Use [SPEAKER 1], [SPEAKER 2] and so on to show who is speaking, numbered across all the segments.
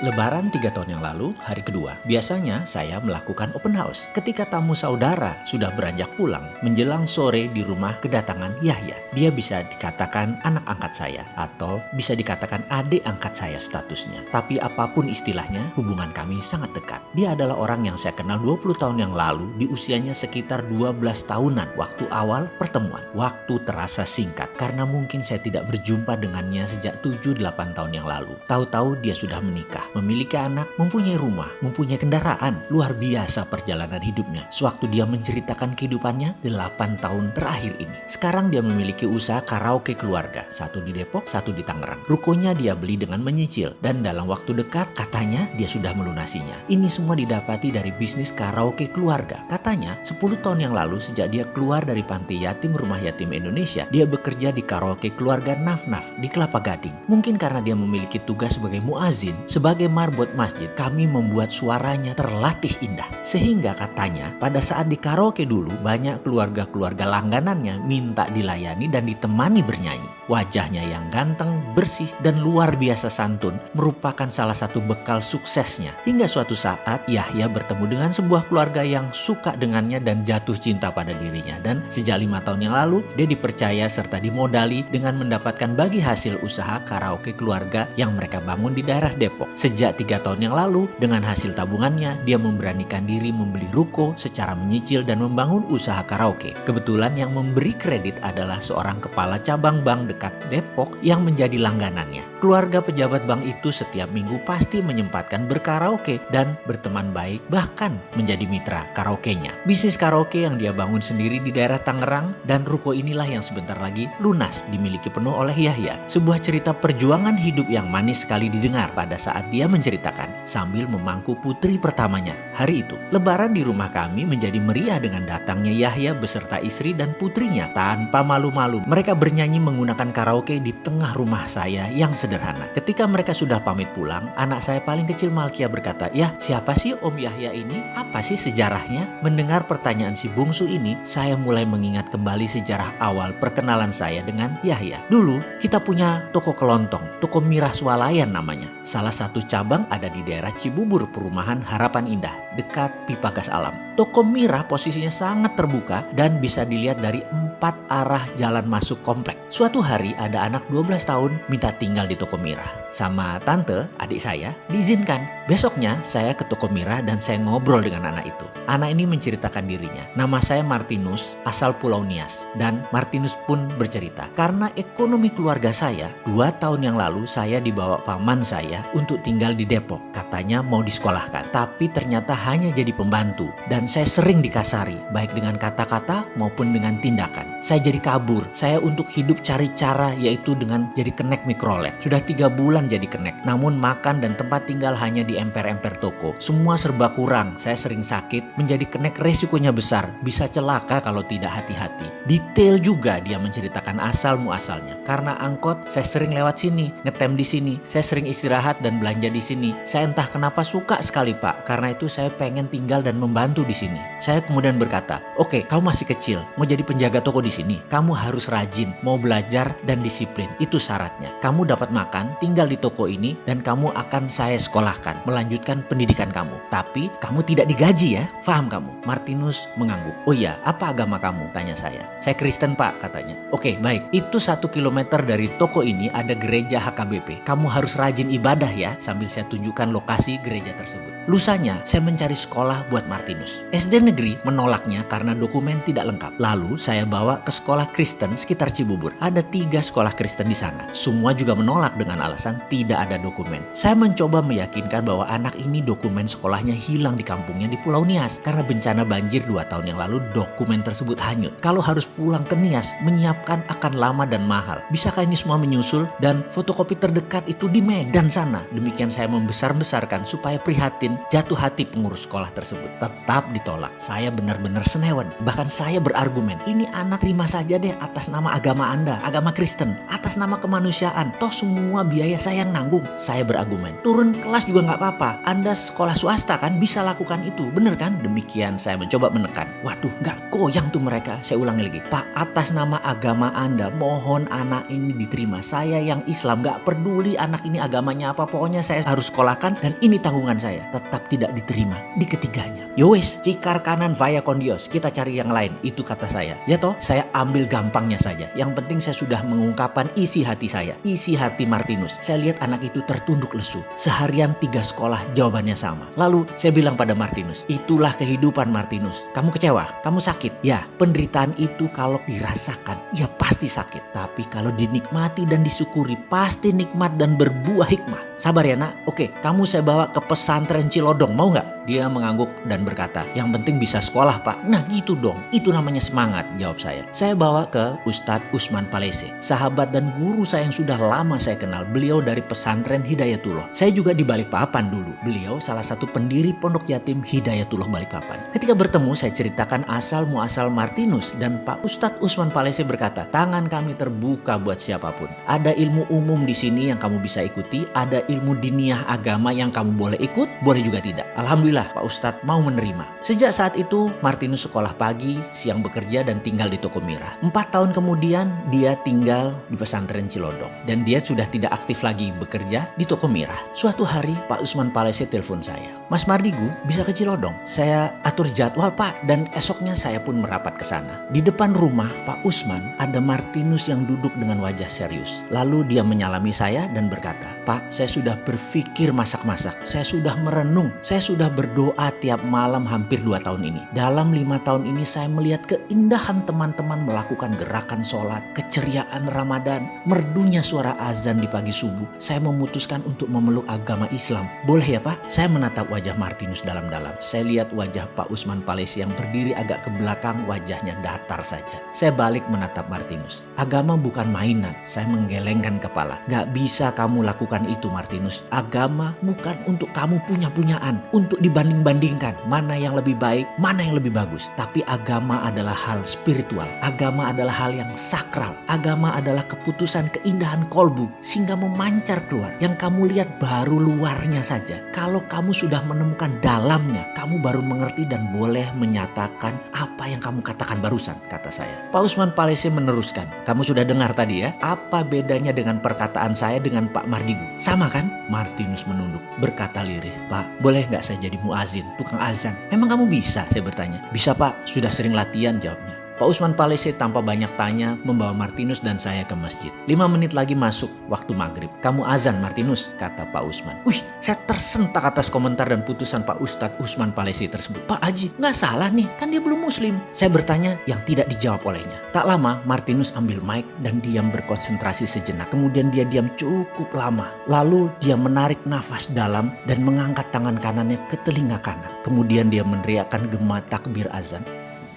[SPEAKER 1] Lebaran 3 tahun yang lalu, hari kedua, biasanya saya melakukan open house. Ketika tamu saudara sudah beranjak pulang, menjelang sore di rumah kedatangan Yahya. Dia bisa dikatakan anak angkat saya, atau bisa dikatakan adik angkat saya statusnya. Tapi apapun istilahnya, hubungan kami sangat dekat. Dia adalah orang yang saya kenal 20 tahun yang lalu, di usianya sekitar 12 tahunan, waktu awal pertemuan. Waktu terasa singkat, karena mungkin saya tidak berjumpa dengannya sejak 7-8 tahun yang lalu. Tahu-tahu dia sudah menikah, memiliki anak, mempunyai rumah, mempunyai kendaraan. Luar biasa perjalanan hidupnya. Sewaktu dia menceritakan kehidupannya 8 tahun terakhir ini. Sekarang dia memiliki usaha karaoke keluarga. Satu di Depok, satu di Tangerang. Rukonya dia beli dengan menyicil. Dan dalam waktu dekat katanya dia sudah melunasinya. Ini semua didapati dari bisnis karaoke keluarga. Katanya 10 tahun yang lalu sejak dia keluar dari panti yatim Rumah Yatim Indonesia, dia bekerja di karaoke keluarga Naf-Naf di Kelapa Gading. Mungkin karena dia memiliki tugas sebagai muazin, sebagai marbot masjid, kami membuat suaranya terlatih indah. Sehingga katanya pada saat di karaoke dulu banyak keluarga-keluarga langganannya minta dilayani dan ditemani bernyanyi. Wajahnya yang ganteng, bersih, dan luar biasa santun merupakan salah satu bekal suksesnya. Hingga suatu saat Yahya bertemu dengan sebuah keluarga yang suka dengannya dan jatuh cinta pada dirinya. Dan sejak 5 tahun yang lalu dia dipercaya serta dimodali dengan mendapatkan bagi hasil usaha karaoke keluarga yang mereka bangun di daerah Depok. Sejak 3 tahun yang lalu, dengan hasil tabungannya, dia memberanikan diri membeli ruko secara menyicil dan membangun usaha karaoke. Kebetulan yang memberi kredit adalah seorang kepala cabang bank dekat Depok yang menjadi langganannya. Keluarga pejabat bank itu setiap minggu pasti menyempatkan berkaraoke dan berteman baik, bahkan menjadi mitra karaokenya. Bisnis karaoke yang dia bangun sendiri di daerah Tangerang, dan ruko inilah yang sebentar lagi lunas dimiliki penuh oleh Yahya. Sebuah cerita perjuangan hidup yang manis sekali didengar pada saat dia menceritakan sambil memangku putri pertamanya. Hari itu, Lebaran di rumah kami menjadi meriah dengan datangnya Yahya beserta istri dan putrinya. Tanpa malu-malu, mereka bernyanyi menggunakan karaoke di tengah rumah saya yang sederhana. Ketika mereka sudah pamit pulang, anak saya paling kecil Malkia berkata, "Yah, siapa sih Om Yahya ini? Apa sih sejarahnya?" Mendengar pertanyaan si bungsu ini, saya mulai mengingat kembali sejarah awal perkenalan saya dengan Yahya. Dulu, kita punya toko kelontong, toko Mirah Swalayan namanya. Salah satu cabang ada di daerah Cibubur, Perumahan Harapan Indah, dekat Pipa Gas Alam. Toko Mirah posisinya sangat terbuka dan bisa dilihat dari 4 arah jalan masuk komplek. Suatu hari ada anak 12 tahun minta tinggal di toko Mirah. Sama tante, adik saya, diizinkan. Besoknya saya ke toko Mirah dan saya ngobrol dengan anak itu. Anak ini menceritakan dirinya. Nama saya Martinus, asal Pulau Nias. Dan Martinus pun bercerita, karena ekonomi keluarga saya, 2 tahun yang lalu saya dibawa paman saya untuk tinggal di Depok. Katanya mau disekolahkan, tapi ternyata hanya jadi pembantu. Dan saya sering dikasari, baik dengan kata-kata maupun dengan tindakan. Saya jadi kabur. Saya untuk hidup cari cara, yaitu dengan jadi kenek mikrolet. Sudah 3 bulan jadi kenek, namun makan dan tempat tinggal hanya di emper-emper toko. Semua serba kurang. Saya sering sakit, menjadi kenek resikonya besar. Bisa celaka kalau tidak hati-hati. Detail juga dia menceritakan asal muasalnya. Karena angkot, saya sering lewat sini, ngetem di sini. Saya sering istirahat dan belanja di sini. Saya entah kenapa suka sekali, Pak. Karena itu saya pengen tinggal dan membantu di sini. Saya kemudian berkata, "Oke, kamu masih kecil, mau jadi penjaga toko di sini. Kamu harus rajin, mau belajar dan disiplin. Itu syaratnya. Kamu dapat makan, tinggal di toko ini, dan kamu akan saya sekolahkan, melanjutkan pendidikan kamu. Tapi kamu tidak digaji ya, paham kamu?" Martinus mengangguk. "Oh iya, apa agama kamu?" tanya saya. "Saya Kristen, Pak," katanya. "Oke, baik. Itu 1 kilometer dari toko ini ada gereja HKBP. Kamu harus rajin ibadah ya," sambil saya tunjukkan lokasi gereja tersebut. Lusanya, saya mencari sekolah buat Martinus. SD negeri menolaknya karena dokumen tidak lengkap. Lalu saya bawa ke sekolah Kristen sekitar Cibubur. Ada 3 sekolah Kristen di sana. Semua juga menolak dengan alasan tidak ada dokumen. Saya mencoba meyakinkan bahwa anak ini dokumen sekolahnya hilang di kampungnya di Pulau Nias. Karena bencana banjir 2 tahun yang lalu, dokumen tersebut hanyut. Kalau harus pulang ke Nias, menyiapkan akan lama dan mahal. Bisakah ini semua menyusul? Dan fotokopi terdekat itu di Medan sana. Demikian saya membesar-besarkan supaya prihatin, jatuh hati pengurus sekolah tersebut. Tetap ditolak. Saya benar-benar senewan. Bahkan saya berargumen, "Ini anak terima saja deh atas nama agama Anda, agama Kristen, atas nama kemanusiaan. Toh semua biaya saya yang nanggung." Saya berargumen, "Turun kelas juga nggak apa-apa. Anda sekolah swasta kan, bisa lakukan itu. Bener kan?" Demikian saya mencoba menekan. Waduh, nggak goyang tuh mereka. Saya ulangi lagi, "Pak, atas nama agama Anda, mohon anak ini diterima. Saya yang Islam, nggak peduli anak ini agamanya apa. Pokoknya saya harus sekolahkan dan ini tanggungan saya. Tetap tidak diterima di ketiganya. Yowes, cikar kanan vaya kondios, kita cari yang lain, itu kata saya. Ya toh, saya ambil gampangnya saja. Yang penting saya sudah mengungkapkan isi hati saya, isi hati Martinus. Saya lihat anak itu tertunduk lesu. Seharian 3 sekolah jawabannya sama. Lalu saya bilang pada Martinus, itulah kehidupan Martinus. Kamu kecewa, kamu sakit. Ya, penderitaan itu kalau dirasakan, ya pasti sakit. Tapi kalau dinikmati dan disyukuri, pasti nikmat dan berbuah hikmah. Sabar ya nak, oke, kamu saya bawa ke pesantren Cilodong, mau nggak? Dia mengangguk dan berkata, yang penting bisa sekolah pak. Nah gitu dong, itu namanya semangat, jawab saya. Saya bawa ke Ustadz Usman Palese, sahabat dan guru saya yang sudah lama saya kenal. Beliau dari pesantren Hidayatullah. Saya juga di Balikpapan dulu. Beliau salah satu pendiri pondok yatim Hidayatullah Balikpapan. Ketika bertemu saya ceritakan asal muasal Martinus dan Pak Ustadz Usman Palese berkata, tangan kami terbuka buat siapapun. Ada ilmu umum di sini yang kamu bisa ikuti, ada ilmu diniyah agama yang kamu boleh ikut, boleh juga tidak. Alhamdulillah Pak Ustadz mau menerima. Sejak saat itu Martinus sekolah pagi, siang bekerja dan tinggal di Toko Mirah. 4 tahun kemudian dia tinggal di pesantren Cilodong dan dia sudah tidak aktif lagi bekerja di Toko Mirah. Suatu hari Pak Usman Palese telepon saya, Mas Mardigu bisa ke Cilodong? Saya atur jadwal Pak dan esoknya saya pun merapat ke sana. Di depan rumah Pak Usman ada Martinus yang duduk dengan wajah serius. Lalu dia menyalami saya dan berkata, Pak, saya sudah berpikir masak-masak, saya sudah merenung, saya sudah berdoa tiap malam hampir 2 tahun ini. Dalam 5 tahun ini saya melihat keindahan teman-teman melakukan gerakan sholat, keceriaan Ramadan, merdunya suara azan di pagi subuh. Saya memutuskan untuk memeluk agama Islam. Boleh ya Pak? Saya menatap wajah Martinus dalam-dalam. Saya lihat wajah Pak Usman Palese yang berdiri agak ke belakang, wajahnya datar saja. Saya balik menatap Martinus. Agama bukan mainan. Saya menggelengkan kepala. Gak bisa kamu lakukan itu Martinus. Agama bukan untuk kamu punya-punyaan, untuk dibanding-bandingkan mana yang lebih baik, mana yang lebih bagus. Tapi agama adalah hal spiritual. Agama adalah hal yang sakral. Agama adalah keputusan keindahan kolbu sehingga memancar keluar. Yang kamu lihat baru luarnya saja. Kalau kamu sudah menemukan dalamnya, kamu baru mengerti dan boleh menyatakan apa yang kamu katakan barusan, kata saya. Pak Usman Palese meneruskan, kamu sudah dengar tadi ya, apa bedanya dengan perkataan saya dengan Pak Mardigu? Sama kan? Martinus menunduk, berkata lirih, Pak, boleh nggak saya jadi muazin, tukang azan? Memang kamu bisa? Saya bertanya. Bisa Pak, sudah sering latihan, jawabnya. Pak Usman Palese tanpa banyak tanya membawa Martinus dan saya ke masjid. 5 menit lagi masuk waktu maghrib. Kamu azan Martinus, kata Pak Usman. Wih, saya tersentak atas komentar dan putusan Pak Ustadz Usman Palese tersebut. Pak Haji, nggak salah nih, kan dia belum muslim. Saya bertanya yang tidak dijawab olehnya. Tak lama Martinus ambil mic dan diam berkonsentrasi sejenak. Kemudian dia diam cukup lama. Lalu dia menarik nafas dalam dan mengangkat tangan kanannya ke telinga kanan. Kemudian dia meneriakkan gema takbir azan.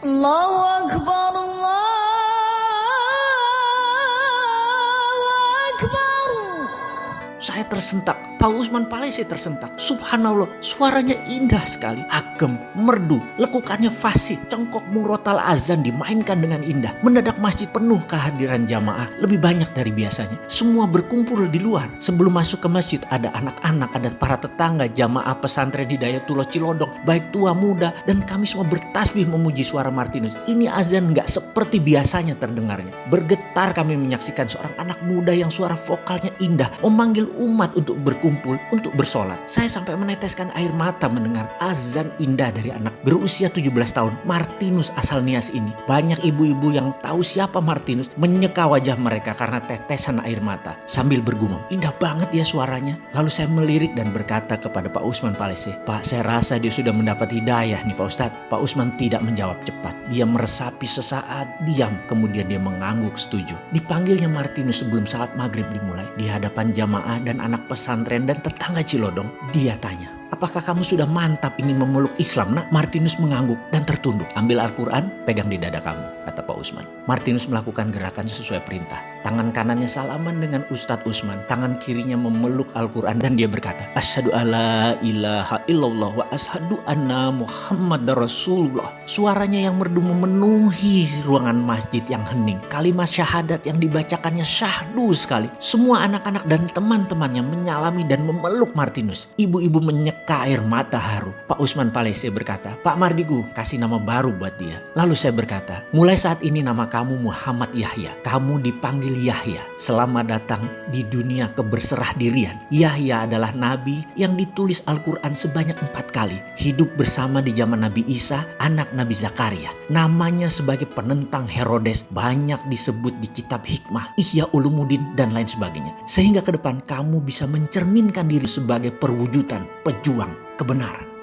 [SPEAKER 2] Allahu Akbar, Allahu Akbar.
[SPEAKER 1] Saya tersentak, Pak Usman Palese tersentak. Subhanallah, suaranya indah sekali, agem, merdu, lekukannya fasih, cengkok murotal azan dimainkan dengan indah. Mendadak masjid penuh kehadiran jamaah, lebih banyak dari biasanya. Semua berkumpul di luar. Sebelum masuk ke masjid ada anak-anak, ada para tetangga, jamaah pesantren Hidayatullah Cilodong, baik tua muda, dan kami semua bertasbih memuji suara Martinus. Ini azan gak seperti biasanya terdengarnya. Bergetar kami menyaksikan seorang anak muda yang suara vokalnya indah, memanggil umat untuk berkumpul, untuk bersolat. Saya sampai meneteskan air mata mendengar azan indah dari anak berusia 17 tahun, Martinus asal Nias ini. Banyak ibu-ibu yang tahu siapa Martinus menyeka wajah mereka karena tetesan air mata sambil bergumam, indah banget ya suaranya. Lalu saya melirik dan berkata kepada Pak Usman Palese, Pak, saya rasa dia sudah mendapat hidayah nih Pak Ustadz. Pak Usman tidak menjawab cepat. Dia meresapi sesaat, diam, kemudian dia mengangguk setuju. Dipanggilnya Martinus sebelum salat maghrib dimulai. Di hadapan jamaah dan anak pesantren dan tetangga Cilodong, dia tanya, apakah kamu sudah mantap ingin memeluk Islam nak? Martinus mengangguk dan tertunduk. Ambil Al-Quran, pegang di dada kamu, kata Pak Usman. Martinus melakukan gerakan sesuai perintah. Tangan kanannya salaman dengan Ustadz Usman, tangan kirinya memeluk Al-Quran dan dia berkata, Asyhadu alla ilaha illallah wa asyhadu anna Muhammad Rasulullah. Suaranya yang merdu memenuhi ruangan masjid yang hening. Kalimat syahadat yang dibacakannya syahdu sekali. Semua anak-anak dan teman-temannya menyalami dan memeluk Martinus. Ibu-ibu menyeka sampai ke air mata haru. Pak Usman Palese berkata, Pak Mardigu kasih nama baru buat dia. Lalu saya berkata, mulai saat ini nama kamu Muhammad Yahya. Kamu dipanggil Yahya. Selamat datang di dunia keberserah dirian. Yahya adalah nabi yang ditulis Al-Quran sebanyak 4 kali. Hidup bersama di zaman Nabi Isa, anak Nabi Zakaria. Namanya sebagai penentang Herodes banyak disebut di kitab hikmah, Ihya Ulumuddin dan lain sebagainya. Sehingga ke depan kamu bisa mencerminkan diri sebagai perwujudan pejuang kebenaran.